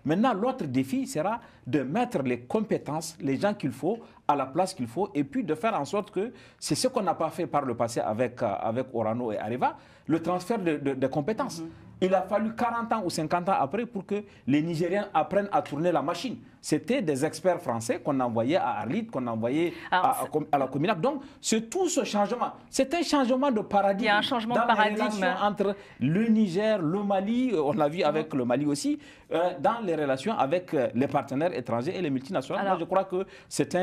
Maintenant, l'autre défi sera de mettre les compétences, les gens qu'il faut, à la place qu'il faut, et puis de faire en sorte que c'est ce qu'on n'a pas fait par le passé avec Orano et Areva, le transfert de compétences. Il a fallu 40 ans ou 50 ans après pour que les Nigériens apprennent à tourner la machine. C'était des experts français qu'on envoyait à Arlit, qu'on envoyait à la Cominac. Donc, c'est tout ce changement. C'est un changement de paradigme. Il y a un changement dans de paradigme. Les relations entre le Niger, le Mali, on l'a vu avec le Mali aussi, dans les relations avec les partenaires étrangers et les multinationales. Moi, je crois que c'est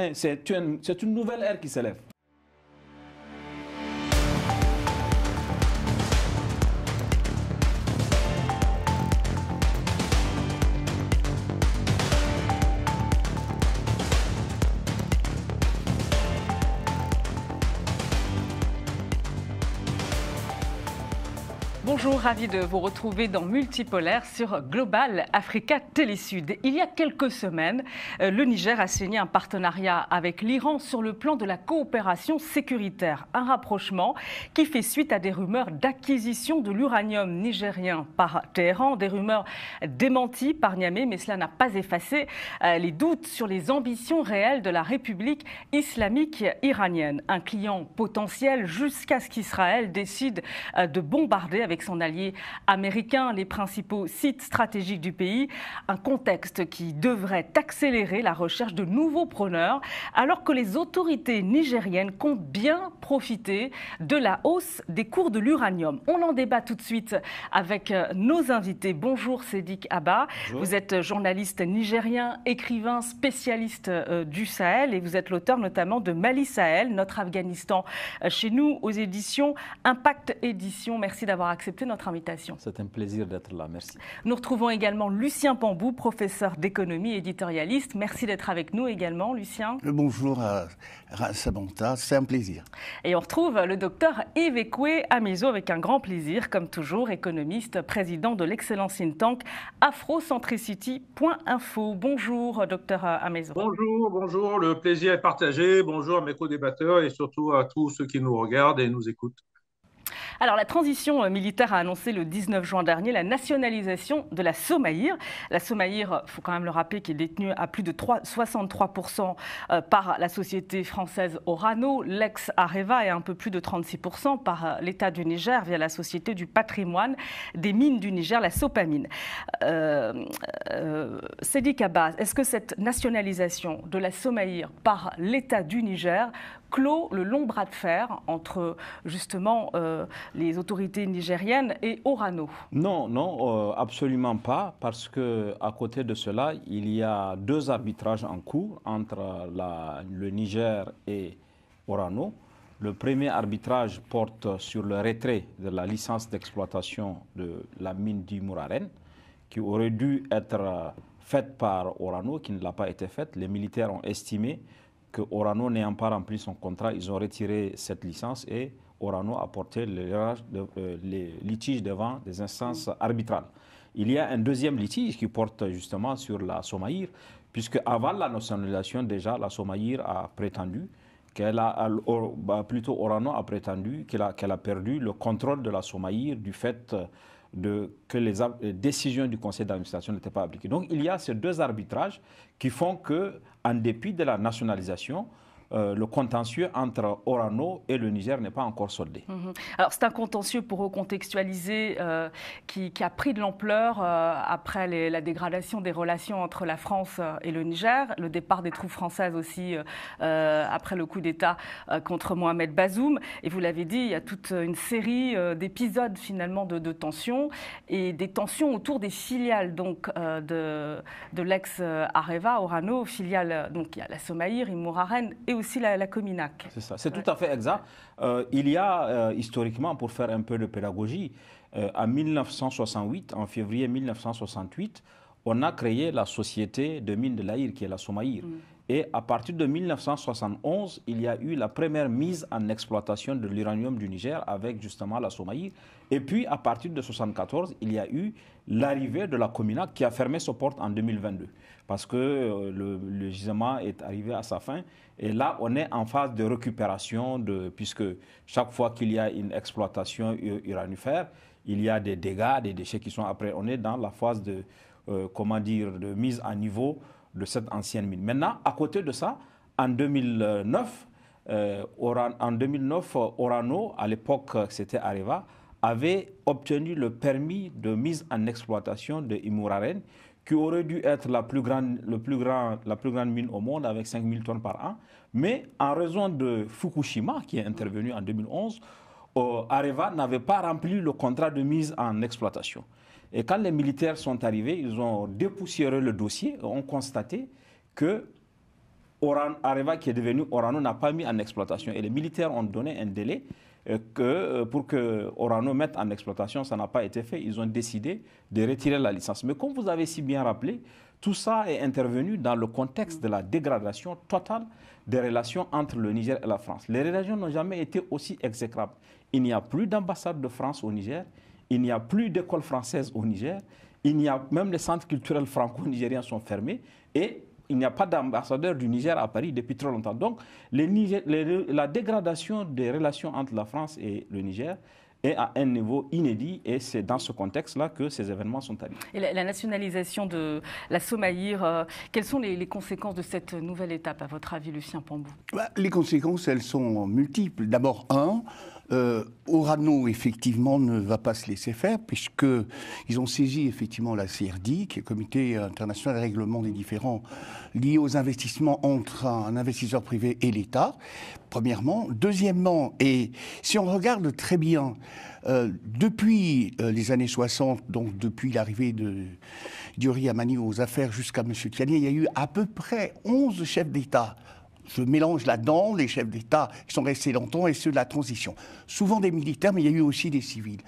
une nouvelle ère qui s'élève. Bonjour, ravi de vous retrouver dans Multipolaire sur Global Africa Télésud. Il y a quelques semaines, le Niger a signé un partenariat avec l'Iran sur le plan de la coopération sécuritaire. Un rapprochement qui fait suite à des rumeurs d'acquisition de l'uranium nigérien par Téhéran, des rumeurs démenties par Niamey, mais cela n'a pas effacé les doutes sur les ambitions réelles de la République islamique iranienne. Un client potentiel jusqu'à ce qu'Israël décide de bombarder avec son allié américain les principaux sites stratégiques du pays, un contexte qui devrait accélérer la recherche de nouveaux preneurs, alors que les autorités nigériennes comptent bien profiter de la hausse des cours de l'uranium. On en débat tout de suite avec nos invités. Bonjour Sédik Abba, bonjour. Vous êtes journaliste nigérien, écrivain, spécialiste du Sahel et vous êtes l'auteur notamment de Mali Sahel, notre Afghanistan chez nous aux éditions Impact Éditions. Merci d'avoir accepté notre invitation. C'est un plaisir d'être là, merci. Nous retrouvons également Lucien Pambou, professeur d'économie, éditorialiste. Merci d'être avec nous également, Lucien. Bonjour Samantha, c'est un plaisir. Et on retrouve le docteur Ivekwe Amezo avec un grand plaisir, comme toujours, économiste, président de l'excellent think tank afrocentricity.info. Bonjour, docteur Amezo. Bonjour, le plaisir est partagé. Bonjour à mes co-débatteurs et surtout à tous ceux qui nous regardent et nous écoutent. Alors, la transition militaire a annoncé le 19 juin dernier la nationalisation de la Somaïr. La Somaïr, il faut quand même le rappeler, qui est détenue à plus de 63% par la société française Orano, l'ex-Areva, et un peu plus de 36% par l'État du Niger via la Société du patrimoine des mines du Niger, la Sopamine. Sédik Abba, est-ce que cette nationalisation de la Somaïr par l'État du Niger clôt le long bras de fer entre justement les autorités nigériennes et Orano? Non, absolument pas, parce qu'à côté de cela, il y a deux arbitrages en cours entre le Niger et Orano. Le premier arbitrage porte sur le retrait de la licence d'exploitation de la mine du Mouraren, qui aurait dû être faite par Orano, qui ne l'a pas été faite. Les militaires ont estimé que Orano n'ayant pas rempli son contrat, ils ont retiré cette licence et Orano a porté les litiges devant des instances arbitrales. Il y a un deuxième litige qui porte justement sur la Somaïr, puisque avant la nationalisation, déjà, la Somaïr a prétendu Orano a prétendu qu'elle a perdu le contrôle de la Somaïr du fait que les décisions du conseil d'administration n'étaient pas appliquées. Donc il y a ces deux arbitrages qui font que, en dépit de la nationalisation, le contentieux entre Orano et le Niger n'est pas encore soldé. Alors c'est un contentieux, pour recontextualiser, qui a pris de l'ampleur après la dégradation des relations entre la France et le Niger, le départ des troupes françaises aussi après le coup d'État contre Mohamed Bazoum. Et vous l'avez dit, il y a toute une série d'épisodes finalement de tensions et des tensions autour des filiales donc, de l'ex-Areva, Orano, filiales, donc il y a la Somaïr, Imouraren et aussi la Cominac. C'est ça, c'est tout à fait exact. Il y a historiquement, pour faire un peu de pédagogie, en 1968, en février 1968, on a créé la société de mines de l'Aïr, qui est la Somaïr. Et à partir de 1971, il y a eu la première mise en exploitation de l'uranium du Niger avec justement la Somaïr. Et puis, à partir de 1974, il y a eu l'arrivée de la Cominac qui a fermé ses portes en 2022 parce que le gisement est arrivé à sa fin. Et là, on est en phase de récupération, puisque chaque fois qu'il y a une exploitation uranifère, il y a des dégâts, des déchets qui sont après. On est dans la phase comment dire, de mise à niveau de cette ancienne mine. Maintenant, à côté de ça, en 2009, Orano, à l'époque c'était Areva, avait obtenu le permis de mise en exploitation de Imouraren, qui aurait dû être la plus grande mine au monde avec 5000 tonnes par an. Mais en raison de Fukushima, qui est intervenu en 2011, Areva n'avait pas rempli le contrat de mise en exploitation. Et quand les militaires sont arrivés, ils ont dépoussiéré le dossier, ont constaté que Areva, qui est devenu Orano, n'a pas mis en exploitation. Et les militaires ont donné un délai pour que Orano mette en exploitation. Ça n'a pas été fait. Ils ont décidé de retirer la licence. Mais comme vous avez si bien rappelé, tout ça est intervenu dans le contexte de la dégradation totale des relations entre le Niger et la France. Les relations n'ont jamais été aussi exécrables. Il n'y a plus d'ambassade de France au Niger. Il n'y a plus d'école française au Niger. Même les centres culturels franco-nigériens sont fermés. Et il n'y a pas d'ambassadeur du Niger à Paris depuis trop longtemps. Donc, la dégradation des relations entre la France et le Niger est à un niveau inédit et c'est dans ce contexte-là que ces événements sont arrivés. Et la nationalisation de la Somaïr, quelles sont les conséquences de cette nouvelle étape, à votre avis, Lucien Pambou? Les conséquences, elles sont multiples. D'abord, Orano, effectivement, ne va pas se laisser faire, puisqu'ils ont saisi, effectivement, la CRD, qui est le Comité international de règlement des différends liés aux investissements entre un investisseur privé et l'État, premièrement. Deuxièmement, et si on regarde très bien, depuis les années 60, donc depuis l'arrivée de Diori Amani aux affaires jusqu'à M. Tiani, il y a eu à peu près 11 chefs d'État. Je mélange là-dedans les chefs d'État qui sont restés longtemps et ceux de la transition. Souvent des militaires, mais il y a eu aussi des civils.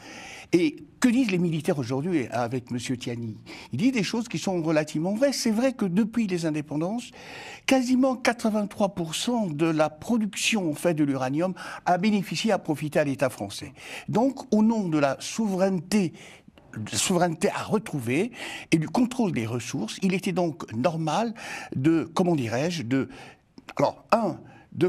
Et que disent les militaires aujourd'hui avec M. Tiani? Il dit des choses qui sont relativement vraies. C'est vrai que depuis les indépendances, quasiment 83% de la production en fait, de l'uranium a bénéficié, a profité à l'État français. Donc, au nom de la souveraineté à retrouver et du contrôle des ressources, il était donc normal de, comment dirais-je, de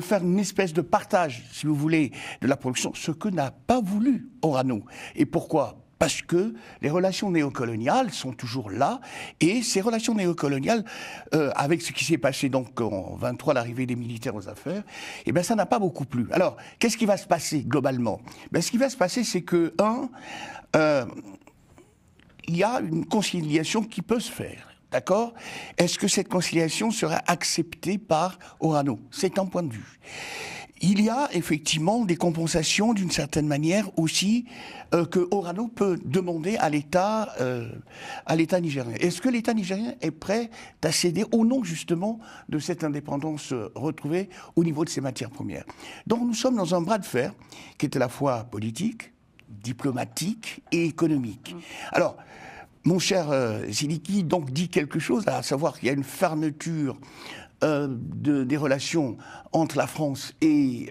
faire une espèce de partage, si vous voulez, de la production, ce que n'a pas voulu Orano. Et pourquoi ? Parce que les relations néocoloniales sont toujours là, et ces relations néocoloniales, avec ce qui s'est passé donc en 23, l'arrivée des militaires aux affaires, eh bien ça n'a pas beaucoup plu. Alors, qu'est-ce qui va se passer globalement ? Ce qui va se passer, c'est que, il y a une conciliation qui peut se faire. D'accord ? Est-ce que cette conciliation sera acceptée par Orano ? C'est un point de vue. Il y a effectivement des compensations d'une certaine manière aussi que Orano peut demander à l'État nigérien. Est-ce que l'État nigérien est prêt à céder au nom justement de cette indépendance retrouvée au niveau de ses matières premières ? Donc nous sommes dans un bras de fer qui est à la fois politique, diplomatique et économique. Alors, mon cher Siliki donc dit quelque chose, à savoir qu'il y a une fermeture des relations entre la France et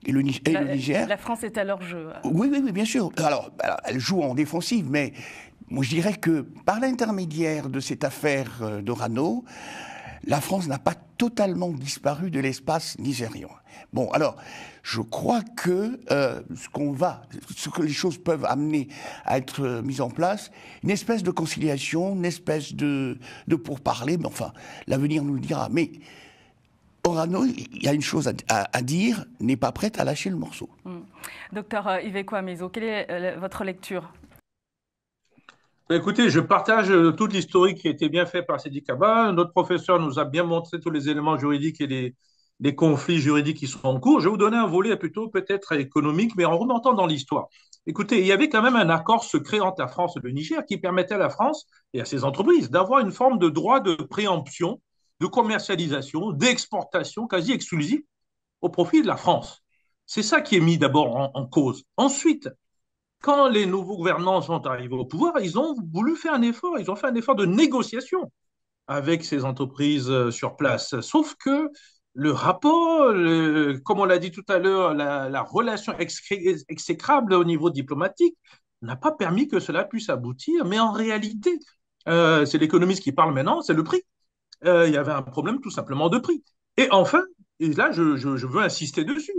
le Niger. La France est à leur jeu. Oui, bien sûr. Alors, elle joue en défensive, mais moi je dirais que par l'intermédiaire de cette affaire d'Orano, la France n'a pas totalement disparu de l'espace nigérien. Bon, alors, je crois que ce que les choses peuvent amener à être mises en place, une espèce de conciliation, une espèce de pourparlers, mais enfin, l'avenir nous le dira. Mais Orano, il y a une chose à dire, n'est pas prête à lâcher le morceau. Docteur Iveco Amezo, quelle est votre lecture ? Écoutez, je partage toute l'historique qui a été bien faite par Sidi Kaba. Notre professeur nous a bien montré tous les éléments juridiques et les conflits juridiques qui sont en cours. Je vais vous donner un volet plutôt peut-être économique, mais en remontant dans l'histoire. Écoutez, il y avait quand même un accord secret entre la France et le Niger qui permettait à la France et à ses entreprises d'avoir une forme de droit de préemption, de commercialisation, d'exportation quasi exclusive au profit de la France. C'est ça qui est mis d'abord en cause. Ensuite, quand les nouveaux gouvernants sont arrivés au pouvoir, ils ont voulu faire un effort. Ils ont fait un effort de négociation avec ces entreprises sur place. Sauf que le rapport, comme on l'a dit tout à l'heure, la relation exécrable au niveau diplomatique n'a pas permis que cela puisse aboutir. Mais en réalité, c'est l'économiste qui parle maintenant, c'est le prix. Il y avait un problème tout simplement de prix. Et enfin, et là je veux insister dessus,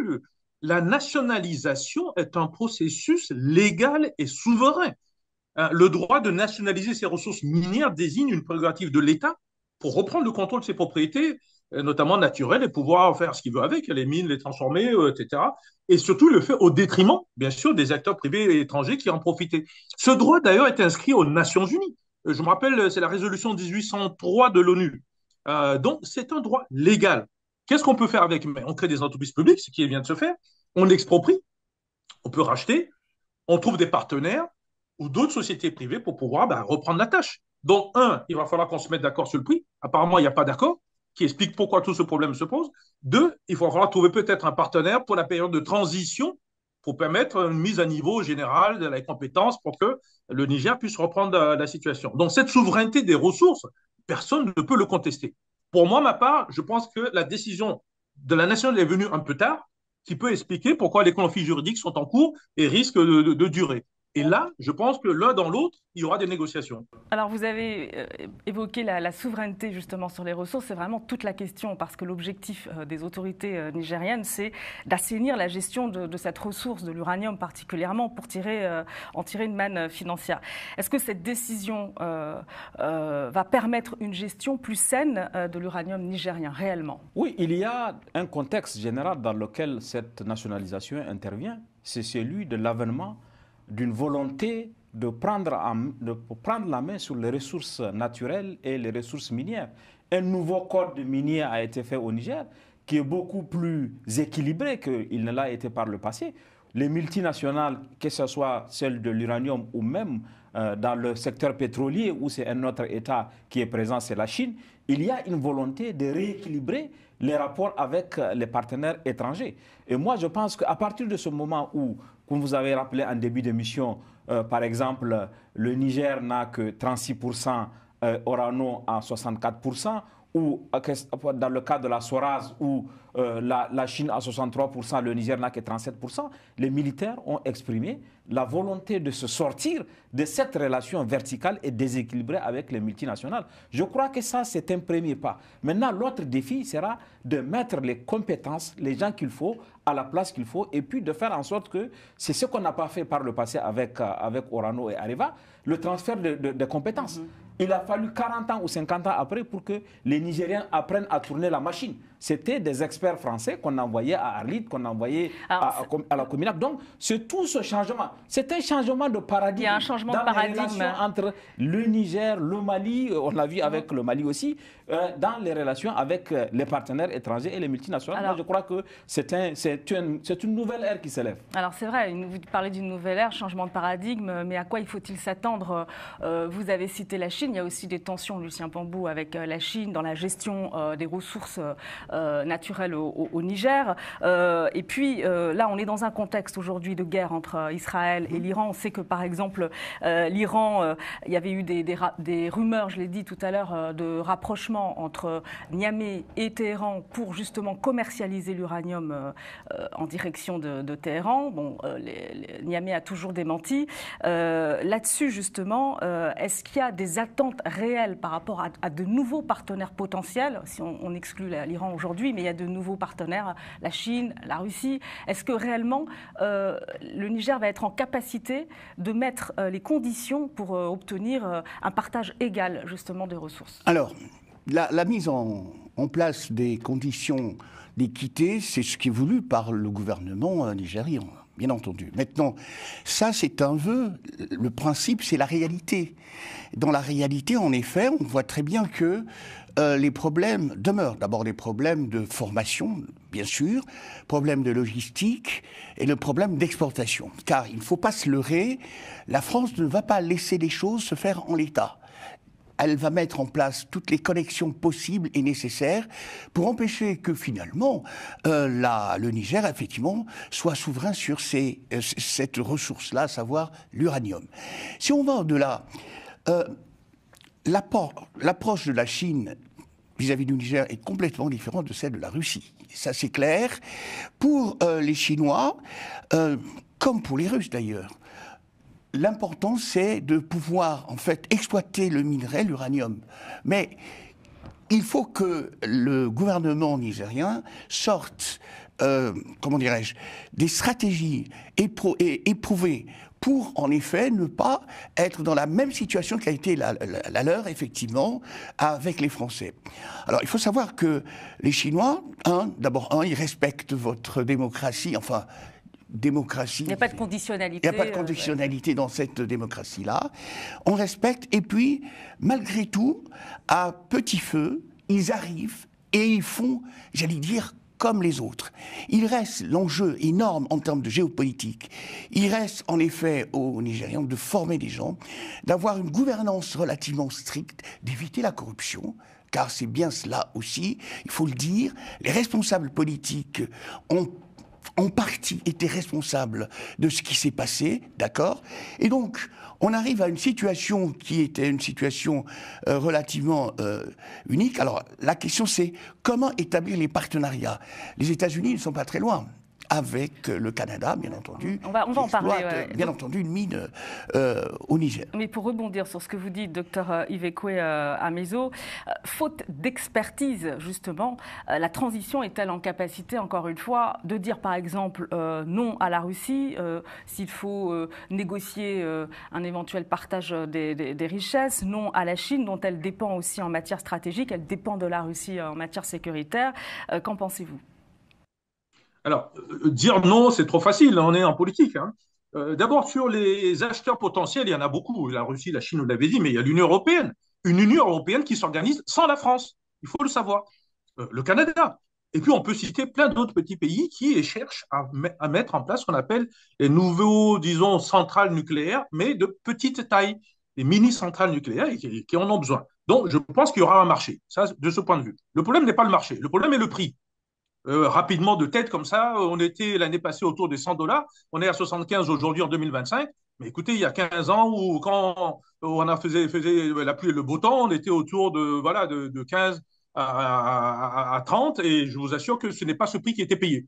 la nationalisation est un processus légal et souverain. Le droit de nationaliser ces ressources minières désigne une prérogative de l'État pour reprendre le contrôle de ses propriétés, notamment naturelles, et pouvoir faire ce qu'il veut avec, les mines, les transformer, etc. Et surtout le fait au détriment, bien sûr, des acteurs privés et étrangers qui en profitaient. Ce droit, d'ailleurs, est inscrit aux Nations Unies. Je me rappelle, c'est la résolution 1803 de l'ONU. Donc, c'est un droit légal. Qu'est-ce qu'on peut faire avec? On crée des entreprises publiques, ce qui vient de se faire. On exproprie, on peut racheter, on trouve des partenaires ou d'autres sociétés privées pour pouvoir reprendre la tâche. Donc, il va falloir qu'on se mette d'accord sur le prix. Apparemment, il n'y a pas d'accord qui explique pourquoi tout ce problème se pose. Deux, il va falloir trouver peut-être un partenaire pour la période de transition pour permettre une mise à niveau générale de la compétence pour que le Niger puisse reprendre la situation. Donc, cette souveraineté des ressources, personne ne peut le contester. Pour moi, ma part, je pense que la décision de la nation est venue un peu tard, qui peut expliquer pourquoi les conflits juridiques sont en cours et risquent de durer. Et là, je pense que l'un dans l'autre, il y aura des négociations. Alors, vous avez évoqué la souveraineté justement sur les ressources. C'est vraiment toute la question parce que l'objectif des autorités nigériennes, c'est d'assainir la gestion de cette ressource, de l'uranium particulièrement, pour en tirer une manne financière. Est-ce que cette décision va permettre une gestion plus saine de l'uranium nigérien, réellement? Oui, il y a un contexte général dans lequel cette nationalisation intervient. C'est celui de l'avènement d'une volonté de prendre la main sur les ressources naturelles et les ressources minières. Un nouveau code minier a été fait au Niger qui est beaucoup plus équilibré qu'il ne l'a été par le passé. Les multinationales, que ce soit celles de l'uranium ou même dans le secteur pétrolier où c'est un autre État qui est présent, c'est la Chine, il y a une volonté de rééquilibrer les rapports avec les partenaires étrangers. Et moi, je pense qu'à partir de ce moment où, comme vous avez rappelé en début d'émission, par exemple, le Niger n'a que 36%, Orano à 64%, ou dans le cas de la Soraz, où la Chine à 63%, le Niger n'a que 37%, les militaires ont exprimé la volonté de se sortir de cette relation verticale et déséquilibrée avec les multinationales. Je crois que ça, c'est un premier pas. Maintenant, l'autre défi sera de mettre les compétences, les gens qu'il faut, à la place qu'il faut, et puis de faire en sorte que, c'est ce qu'on n'a pas fait par le passé avec Orano et Areva, le transfert de compétences. Il a fallu 40 ans ou 50 ans après pour que les Nigériens apprennent à tourner la machine. C'était des experts français qu'on envoyait à Arlit, qu'on envoyait à la Cominac. Donc, c'est tout ce changement. C'est un changement de paradigme. Il y a un changement dans de paradigme. Les relations entre le Niger, le Mali, on l'a vu avec le Mali aussi, dans les relations avec les partenaires étrangers et les multinationales. Moi, je crois que c'est une nouvelle ère qui s'élève. Alors, c'est vrai, vous parlez d'une nouvelle ère, changement de paradigme, mais à quoi il faut-il s'attendre? Vous avez cité la Chine. Il y a aussi des tensions, Lucien Pambou, avec la Chine dans la gestion des ressources naturelles au Niger. Et puis, là, on est dans un contexte aujourd'hui de guerre entre Israël et l'Iran. On sait que, par exemple, l'Iran, il y avait eu des rumeurs, je l'ai dit tout à l'heure, de rapprochement entre Niamey et Téhéran pour justement commercialiser l'uranium en direction de Téhéran. Bon, Niamey a toujours démenti. Là-dessus, justement, est-ce qu'il y a des attentes réelles par rapport à de nouveaux partenaires potentiels, si on exclut l'Iran aujourd'hui, mais il y a de nouveaux partenaires, la Chine, la Russie. Est-ce que réellement le Niger va être en capacité de mettre les conditions pour obtenir un partage égal justement des ressources? Alors, la mise en place des conditions d'équité, c'est ce qui est voulu par le gouvernement nigérien. Bien entendu. Maintenant, ça, c'est un vœu. Le principe, c'est la réalité. Dans la réalité, en effet, on voit très bien que les problèmes demeurent. D'abord, les problèmes de formation, bien sûr, problèmes de logistique et le problème d'exportation. Car il ne faut pas se leurrer, la France ne va pas laisser les choses se faire en l'état. Elle va mettre en place toutes les connexions possibles et nécessaires pour empêcher que finalement le Niger, effectivement, soit souverain sur cette ressource-là, à savoir l'uranium. Si on va au-delà, l'approche de la Chine vis-à-vis du Niger est complètement différente de celle de la Russie. Ça, c'est clair. Pour les Chinois, comme pour les Russes d'ailleurs, l'important, c'est de pouvoir, en fait, exploiter le minerai, l'uranium. Mais il faut que le gouvernement nigérien sorte, comment dirais-je, des stratégies éprouvées pour, en effet, ne pas être dans la même situation qu'a été la leur, effectivement, avec les Français. Alors, il faut savoir que les Chinois, d'abord, ils respectent votre démocratie, enfin, démocratie. Il n'y a pas de conditionnalité. Il n'y a pas de conditionnalité dans cette démocratie-là. On respecte, et puis, malgré tout, à petit feu, ils arrivent et ils font, j'allais dire, comme les autres. Il reste l'enjeu énorme en termes de géopolitique. Il reste en effet aux Nigérians de former des gens, d'avoir une gouvernance relativement stricte, d'éviter la corruption, car c'est bien cela aussi, il faut le dire, les responsables politiques ont en partie été responsables de ce qui s'est passé, d'accord? Et donc, on arrive à une situation qui était une situation relativement unique. Alors, la question c'est comment établir les partenariats? Les États-Unis ne sont pas très loin. Avec le Canada, bien entendu. On va en parler. Bien entendu, une mine au Niger. Mais pour rebondir sur ce que vous dites, docteur Ivekwe Amezo, faute d'expertise, justement, la transition est-elle en capacité, encore une fois, de dire, par exemple, non à la Russie, s'il faut négocier un éventuel partage des richesses, non à la Chine, dont elle dépend aussi en matière stratégique, elle dépend de la Russie en matière sécuritaire. Qu'en pensez-vous ? Alors, dire non, c'est trop facile, on est en politique. D'abord, sur les acheteurs potentiels, il y en a beaucoup. La Russie, la Chine, vous l'avez dit, mais il y a l'Union européenne. Une Union européenne qui s'organise sans la France. Il faut le savoir. Le Canada. Et puis, on peut citer plein d'autres petits pays qui cherchent à mettre en place ce qu'on appelle les nouveaux, disons, centrales nucléaires, mais de petite taille. Les mini-centrales nucléaires et qui en ont besoin. Donc, je pense qu'il y aura un marché, ça, de ce point de vue. Le problème n'est pas le marché. Le problème est le prix. Rapidement de tête comme ça, on était l'année passée autour des $100, on est à 75 aujourd'hui en 2025. Mais écoutez, il y a 15 ans où quand on a faisait la pluie et le beau temps, on était autour de 15 à 30 et je vous assure que ce n'est pas ce prix qui était payé.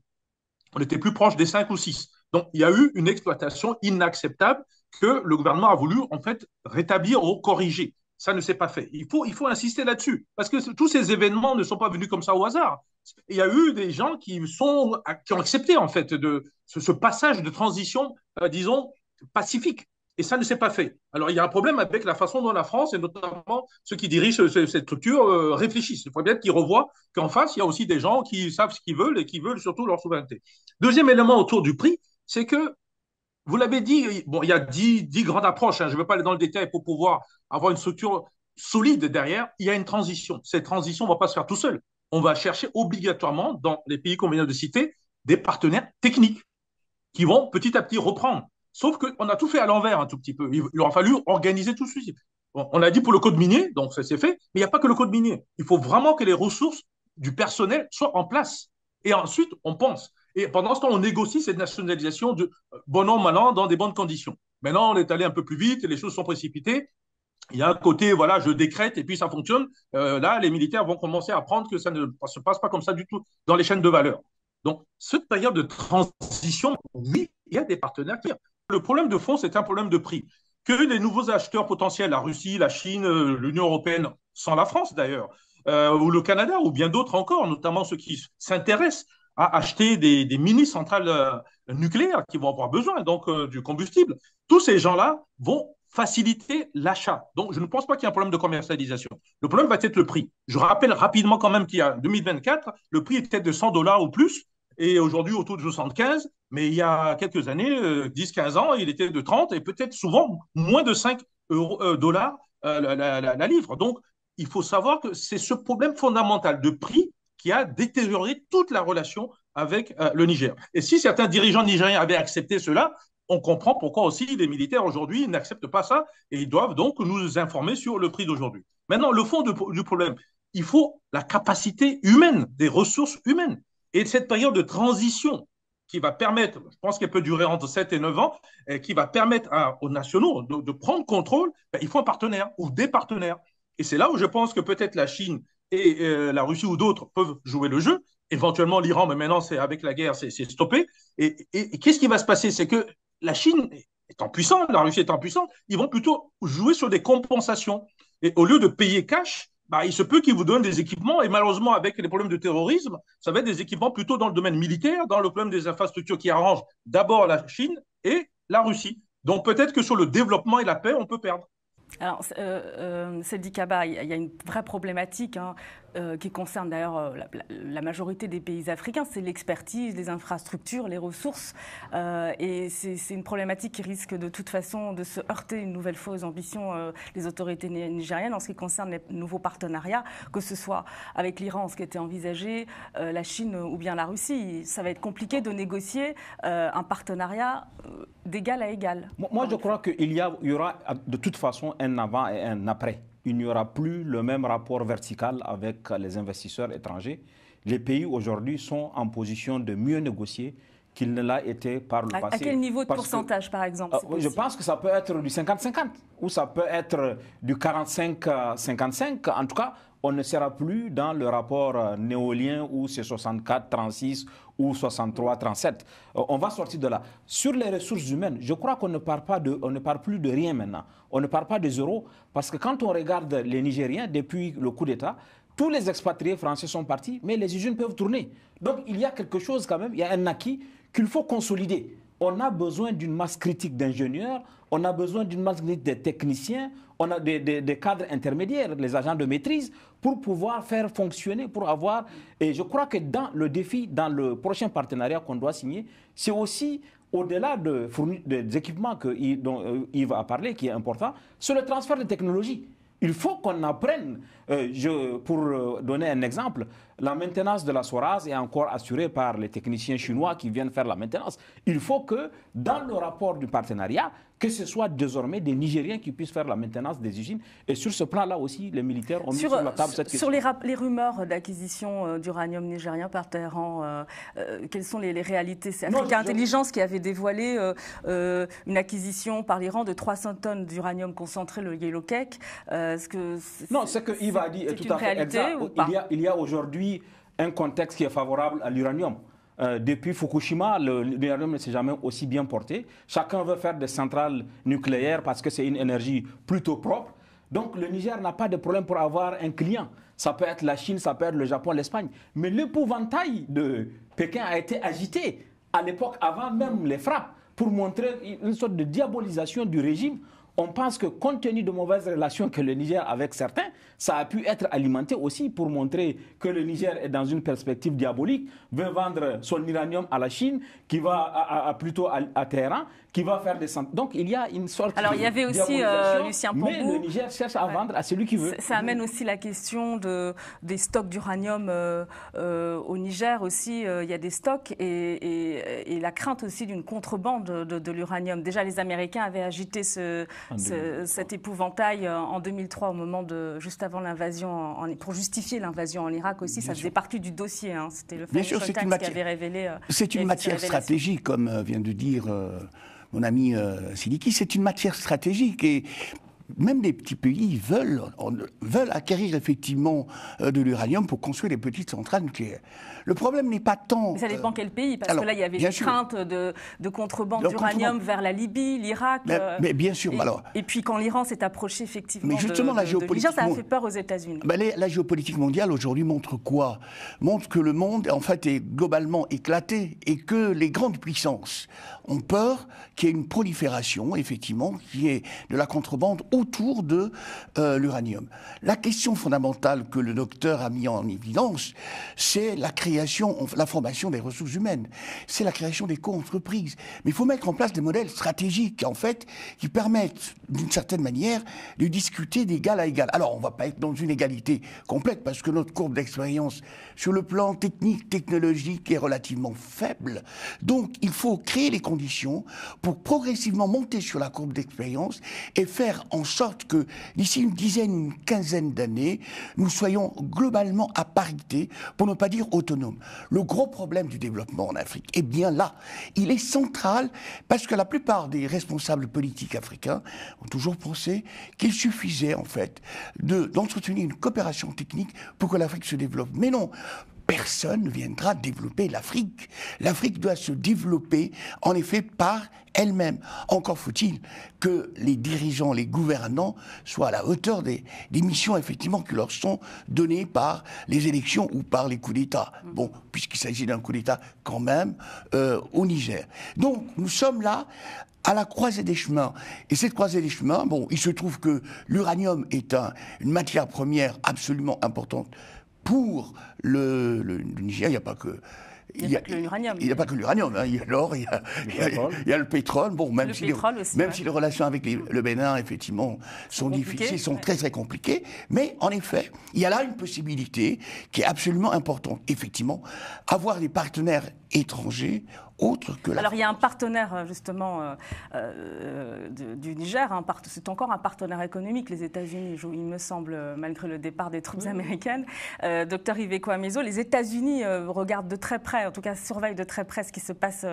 On était plus proche des 5 ou 6. Donc il y a eu une exploitation inacceptable que le gouvernement a voulu en fait rétablir ou corriger. Ça ne s'est pas fait. Il faut insister là-dessus parce que tous ces événements ne sont pas venus comme ça au hasard. Il y a eu des gens qui ont accepté en fait ce passage de transition, disons, pacifique. Et ça ne s'est pas fait. Alors, il y a un problème avec la façon dont la France, et notamment ceux qui dirigent cette structure, réfléchissent. Il faut bien qu'ils revoient qu'en face, il y a aussi des gens qui savent ce qu'ils veulent et qui veulent surtout leur souveraineté. Deuxième élément autour du prix, c'est que, vous l'avez dit, bon, il y a 10 grandes approches. Je ne vais pas aller dans le détail pour pouvoir avoir une structure solide derrière. Il y a une transition. Cette transition ne va pas se faire tout seul. On va chercher obligatoirement, dans les pays qu'on vient de citer, des partenaires techniques qui vont petit à petit reprendre. Sauf qu'on a tout fait à l'envers un tout petit peu. Il aura fallu organiser tout ceci. Bon, on a dit pour le code minier, donc ça s'est fait, mais il n'y a pas que le code minier. Il faut vraiment que les ressources du personnel soient en place. Et ensuite, on pense. Et pendant ce temps, on négocie cette nationalisation de bon an, mal an, dans des bonnes conditions. Maintenant, on est allé un peu plus vite, les choses sont précipitées. Il y a un côté, voilà, je décrète et puis ça fonctionne. Là, les militaires vont commencer à apprendre que ça ne se passe pas comme ça du tout dans les chaînes de valeur. Donc, cette période de transition, oui, il y a des partenaires qui... Le problème de fond, c'est un problème de prix. Que les nouveaux acheteurs potentiels, la Russie, la Chine, l'Union européenne, sans la France d'ailleurs, ou le Canada, ou bien d'autres encore, notamment ceux qui s'intéressent à acheter des mini-centrales nucléaires qui vont avoir besoin donc du combustible, tous ces gens-là vont faciliter l'achat. Donc, je ne pense pas qu'il y ait un problème de commercialisation. Le problème va être le prix. Je rappelle rapidement quand même qu'il y a 2024, le prix était de $100 ou plus, et aujourd'hui autour de 75, mais il y a quelques années, 10-15 ans, il était de 30 et peut-être souvent moins de 5 dollars la livre. Donc, il faut savoir que c'est ce problème fondamental de prix qui a détérioré toute la relation avec le Niger. Et si certains dirigeants nigériens avaient accepté cela, on comprend pourquoi aussi les militaires aujourd'hui n'acceptent pas ça et ils doivent donc nous informer sur le prix d'aujourd'hui. Maintenant, le fond du problème, il faut la capacité humaine, des ressources humaines. Et cette période de transition qui va permettre, je pense qu'elle peut durer entre 7 et 9 ans, et qui va permettre aux nationaux de prendre contrôle, il faut un partenaire ou des partenaires. Et c'est là où je pense que peut-être la Chine et la Russie ou d'autres peuvent jouer le jeu. Éventuellement l'Iran, mais maintenant avec la guerre, c'est stoppé. Et qu'est-ce qui va se passer? C'est que la Chine étant puissante, la Russie étant puissante, ils vont plutôt jouer sur des compensations. Et au lieu de payer cash, il se peut qu'ils vous donnent des équipements, et malheureusement, avec les problèmes de terrorisme, ça va être des équipements plutôt dans le domaine militaire, dans le problème des infrastructures qui arrangent d'abord la Chine et la Russie. Donc peut-être que sur le développement et la paix, on peut perdre. Alors, Seydi Kaba, il y a une vraie problématique qui concerne d'ailleurs la majorité des pays africains, c'est l'expertise, les infrastructures, les ressources. Et c'est une problématique qui risque de toute façon de se heurter une nouvelle fois aux ambitions des autorités nigériennes en ce qui concerne les nouveaux partenariats, que ce soit avec l'Iran, ce qui était envisagé, la Chine ou bien la Russie. Ça va être compliqué de négocier un partenariat d'égal à égal. Moi, je crois qu'il y aura de toute façon un avant et un après. Il n'y aura plus le même rapport vertical avec les investisseurs étrangers. Les pays aujourd'hui sont en position de mieux négocier qu'il ne l'a été par le passé. À quel niveau de pourcentage, par exemple? Je pense que ça peut être du 50-50 ou ça peut être du 45-55. En tout cas, on ne sera plus dans le rapport néolien où c'est 64-36 ou 63-37. On va sortir de là. Sur les ressources humaines, je crois qu'on ne parle plus de rien maintenant. On ne parle pas des euros parce que quand on regarde les Nigériens, depuis le coup d'État, tous les expatriés français sont partis, mais les usines peuvent tourner. Donc il y a quelque chose quand même, il y a un acquis qu'il faut consolider. On a besoin d'une masse critique d'ingénieurs, on a besoin d'une masse critique de techniciens, on a des cadres intermédiaires, les agents de maîtrise, pour pouvoir faire fonctionner, pour avoir... Et je crois que dans le défi, dans le prochain partenariat qu'on doit signer, c'est aussi, au-delà des équipements dont Yves a parlé, qui est important, c'est le transfert de technologies. Il faut qu'on apprenne, pour donner un exemple, la maintenance de la SORAS est encore assurée par les techniciens chinois qui viennent faire la maintenance. Il faut que dans le rapport du partenariat, que ce soit désormais des Nigériens qui puissent faire la maintenance des usines. Et sur ce plan-là aussi, les militaires ont mis sur la table cette question. Sur les rumeurs d'acquisition d'uranium nigérien par Téhéran, quelles sont les réalités? C'est Africa Intelligence qui avait dévoilé une acquisition par l'Iran de 300 tonnes d'uranium concentré, le Yellow Cake. Non, ce que Yves a dit est tout à fait exact. Il y a aujourd'hui un contexte qui est favorable à l'uranium. Depuis Fukushima, l'uranium ne s'est jamais aussi bien porté. Chacun veut faire des centrales nucléaires parce que c'est une énergie plutôt propre. Donc le Niger n'a pas de problème pour avoir un client. Ça peut être la Chine, ça peut être le Japon, l'Espagne. Mais l'épouvantail de Pékin a été agité à l'époque, avant même les frappes, pour montrer une sorte de diabolisation du régime. On pense que compte tenu de mauvaises relations que le Niger a avec certains, ça a pu être alimenté aussi pour montrer que le Niger est dans une perspective diabolique, veut vendre son uranium à la Chine, qui va plutôt à Téhéran, qui va faire des centres. Donc il y a une sorte Alors, il y avait aussi Lucien Pambou. Mais le Niger cherche à vendre à celui qui veut. Ça amène aussi la question des stocks d'uranium au Niger aussi. Il y a des stocks et la crainte aussi d'une contrebande de l'uranium. Déjà, les Américains avaient agité cet épouvantail en 2003, au moment juste avant l'invasion, pour justifier l'invasion en Irak aussi. Ça faisait partie du dossier. Hein. C'était le Financial Times qui avait révélé. C'est une matière stratégique, comme vient de dire mon ami Sidiki. C'est une matière stratégique et même des petits pays veulent acquérir effectivement de l'uranium pour construire des petites centrales nucléaires. Le problème n'est pas tant... Mais ça dépend quel pays, parce que là, il y avait des craintes de contrebande d'uranium vers la Libye, l'Irak. Mais bien sûr. Et puis quand l'Iran s'est approché effectivement mais justement, la géopolitique ça a fait peur aux États-Unis. La géopolitique mondiale aujourd'hui montre quoi? Montre que le monde, en fait, est globalement éclaté et que les grandes puissances ont peur qu'il y ait une prolifération, effectivement, qui est de la contrebande autour de l'uranium. La question fondamentale que le docteur a mis en évidence, c'est la formation des ressources humaines, c'est la création des co-entreprises. Mais il faut mettre en place des modèles stratégiques, en fait, qui permettent, d'une certaine manière, de discuter d'égal à égal. Alors, on ne va pas être dans une égalité complète, parce que notre courbe d'expérience sur le plan technique, technologique, est relativement faible. Donc, il faut créer les conditions pour progressivement monter sur la courbe d'expérience et faire en sorte que, d'ici une dizaine, une quinzaine d'années, nous soyons globalement à parité, pour ne pas dire autonomes. Le gros problème du développement en Afrique est bien là. Il est central parce que la plupart des responsables politiques africains ont toujours pensé qu'il suffisait, en fait, d'entretenir une coopération technique pour que l'Afrique se développe. Mais non, personne ne viendra développer l'Afrique. L'Afrique doit se développer, en effet, par elle-même. Encore faut-il que les dirigeants, les gouvernants soient à la hauteur des missions, effectivement, qui leur sont données par les élections ou par les coups d'État. Bon, puisqu'il s'agit d'un coup d'État quand même au Niger. Donc, nous sommes là à la croisée des chemins. Et cette croisée des chemins, bon, il se trouve que l'uranium est une matière première absolument importante pour le Niger. Il n'y a pas que... Il n'y a pas que l'uranium. Il n'y a pas que l'uranium. Hein. Il y a l'or, il y a le pétrole. Bon, même si les relations avec le Bénin, effectivement, sont difficiles, sont très très compliquées. Mais en effet, il y a là une possibilité qui est absolument importante. Effectivement, avoir des partenaires étrangers autres que la Alors, France. il y a un partenaire, justement, du Niger. C'est encore un partenaire économique, les États-Unis, il me semble, malgré le départ des troupes américaines. Docteur Iveco Amezo, les États-Unis regardent de très près, en tout cas surveillent de très près ce qui se passe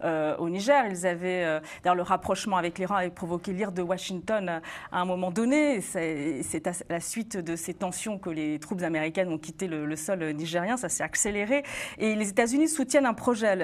au Niger. Ils avaient, d'ailleurs, le rapprochement avec l'Iran avait provoqué l'ire de Washington à un moment donné. C'est à la suite de ces tensions que les troupes américaines ont quitté le sol nigérien. Ça s'est accéléré. Et les États-Unis soutiennent un projet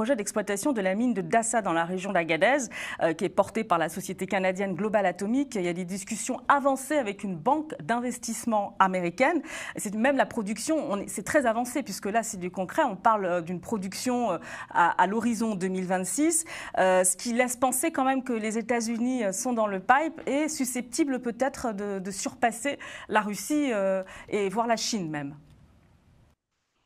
d'exploitation de la mine de Dassa dans la région d'Agadez, qui est portée par la société canadienne Global Atomic. Il y a des discussions avancées avec une banque d'investissement américaine. C'est même la production, c'est très avancé puisque là c'est du concret. On parle d'une production à l'horizon 2026, ce qui laisse penser quand même que les États-Unis sont dans le pipe et susceptibles peut-être de surpasser la Russie et voire la Chine même.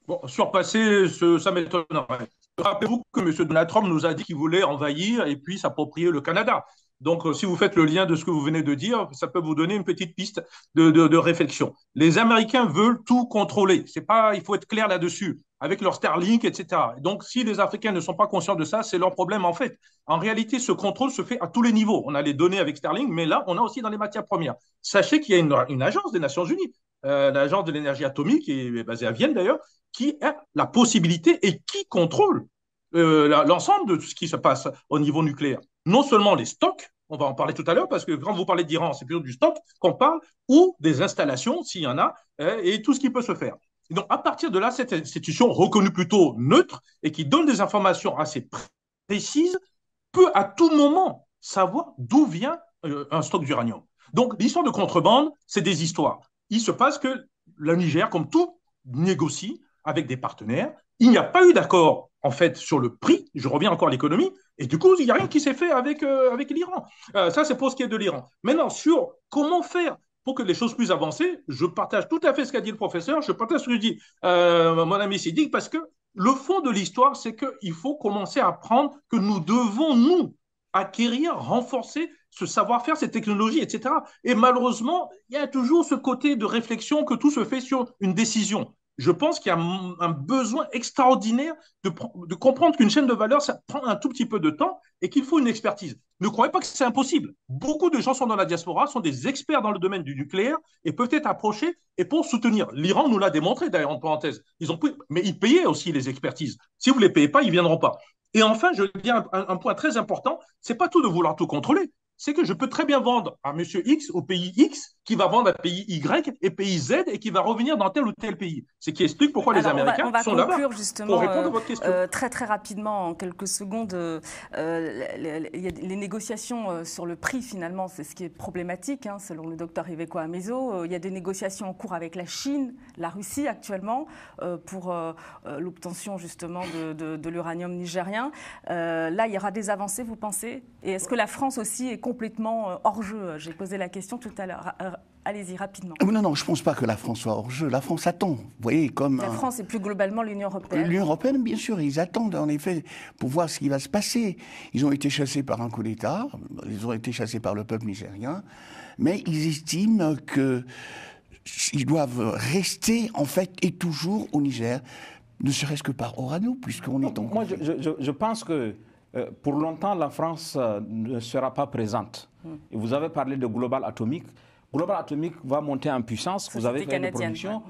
Bon, surpasser, ça m'étonnerait. Rappelez-vous que M. Donald Trump nous a dit qu'il voulait envahir et puis s'approprier le Canada. Donc, si vous faites le lien de ce que vous venez de dire, ça peut vous donner une petite piste de réflexion. Les Américains veulent tout contrôler. C'est pas, il faut être clair là-dessus, avec leur Starlink, etc. Donc, si les Africains ne sont pas conscients de ça, c'est leur problème en fait. En réalité, ce contrôle se fait à tous les niveaux. On a les données avec Starlink, mais là, on a aussi dans les matières premières. Sachez qu'il y a une agence des Nations Unies, l'agence de l'énergie atomique, qui est basée à Vienne d'ailleurs, qui a la possibilité et qui contrôle l'ensemble de ce qui se passe au niveau nucléaire. Non seulement les stocks, on va en parler tout à l'heure, parce que quand vous parlez d'Iran, c'est plutôt du stock qu'on parle, ou des installations, s'il y en a, et tout ce qui peut se faire. Et donc, à partir de là, cette institution reconnue plutôt neutre et qui donne des informations assez précises, peut à tout moment savoir d'où vient un stock d'uranium. Donc, l'histoire de contrebande, c'est des histoires. Il se passe que le Niger, comme tout, négocie avec des partenaires. Il n'y a pas eu d'accord, en fait, sur le prix. Je reviens encore à l'économie. Et du coup, il n'y a rien qui s'est fait avec l'Iran. Ça, c'est pour ce qui est de l'Iran. Maintenant, sur comment faire pour que les choses puissent avancer, je partage tout à fait ce qu'a dit le professeur. Je partage ce que dit mon ami Sidik, parce que le fond de l'histoire, c'est qu'il faut commencer à apprendre que nous devons, nous, acquérir, renforcer ce savoir-faire, cette technologie, etc. Et malheureusement, il y a toujours ce côté de réflexion que tout se fait sur une décision. Je pense qu'il y a un besoin extraordinaire de comprendre qu'une chaîne de valeur, ça prend un tout petit peu de temps et qu'il faut une expertise. Ne croyez pas que c'est impossible. Beaucoup de gens sont dans la diaspora, sont des experts dans le domaine du nucléaire et peuvent être approchés et pour soutenir. L'Iran nous l'a démontré, d'ailleurs, en parenthèse. Mais ils payaient aussi les expertises. Si vous ne les payez pas, ils ne viendront pas. Et enfin, je dis un point très important, ce n'est pas tout de vouloir tout contrôler. C'est que je peux très bien vendre à monsieur X au pays X, qui va vendre à pays Y et pays Z et qui va revenir dans tel ou tel pays. Ce qui explique pourquoi les Américains sont là-bas. On va conclure justement pour répondre à votre question. Très très rapidement, en quelques secondes. Les négociations sur le prix, finalement, c'est ce qui est problématique, hein, selon le docteur Iveco Amezo. Il y a des négociations en cours avec la Chine, la Russie actuellement, pour l'obtention justement de l'uranium nigérien. Là, il y aura des avancées, vous pensez? Et est-ce que la France aussi est complètement hors jeu? J'ai posé la question tout à l'heure. Allez-y, rapidement. Non, je ne pense pas que la France soit hors jeu. La France attend. Vous voyez, comme la France et plus globalement l'Union européenne. L'Union européenne, bien sûr, ils attendent en effet pour voir ce qui va se passer. Ils ont été chassés par un coup d'État, ils ont été chassés par le peuple nigérien, mais ils estiment qu'ils doivent rester en fait et toujours au Niger, ne serait-ce que par Orano, puisqu'on est en... Moi, je pense que pour longtemps, la France ne sera pas présente. Et vous avez parlé de Global Atomic. Global Atomic va monter en puissance, vous avez fait une production,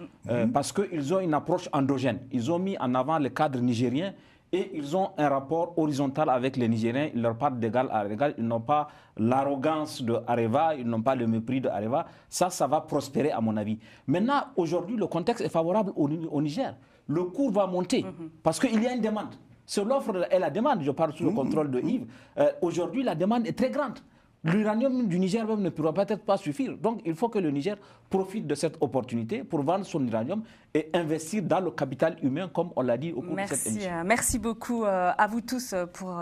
parce qu'ils ont une approche endogène. Ils ont mis en avant le cadre nigérien et ils ont un rapport horizontal avec les Nigériens. Ils leur parlent d'égal à égal. Ils n'ont pas l'arrogance de Areva, ils n'ont pas le mépris de Areva. Ça va prospérer à mon avis. Maintenant, aujourd'hui, le contexte est favorable au Niger. Le cours va monter parce qu'il y a une demande. C'est l'offre et la demande. Je parle sous le contrôle de Yves. Aujourd'hui, la demande est très grande. l'uranium du Niger même ne pourra peut-être pas suffire. Donc il faut que le Niger profite de cette opportunité pour vendre son uranium et investir dans le capital humain, comme on l'a dit au cours de cette émission. Merci beaucoup à vous tous pour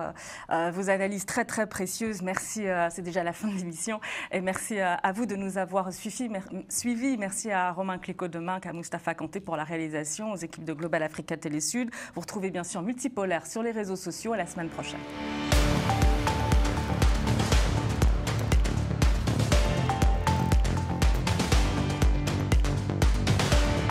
vos analyses très très précieuses. Merci, c'est déjà la fin de l'émission. Et merci à vous de nous avoir suivis. Merci à Romain Cléco-Deminck, à Moustapha Kanté pour la réalisation, aux équipes de Global Africa Télé Sud. Vous retrouvez bien sûr Multipolaire sur les réseaux sociaux. À la semaine prochaine.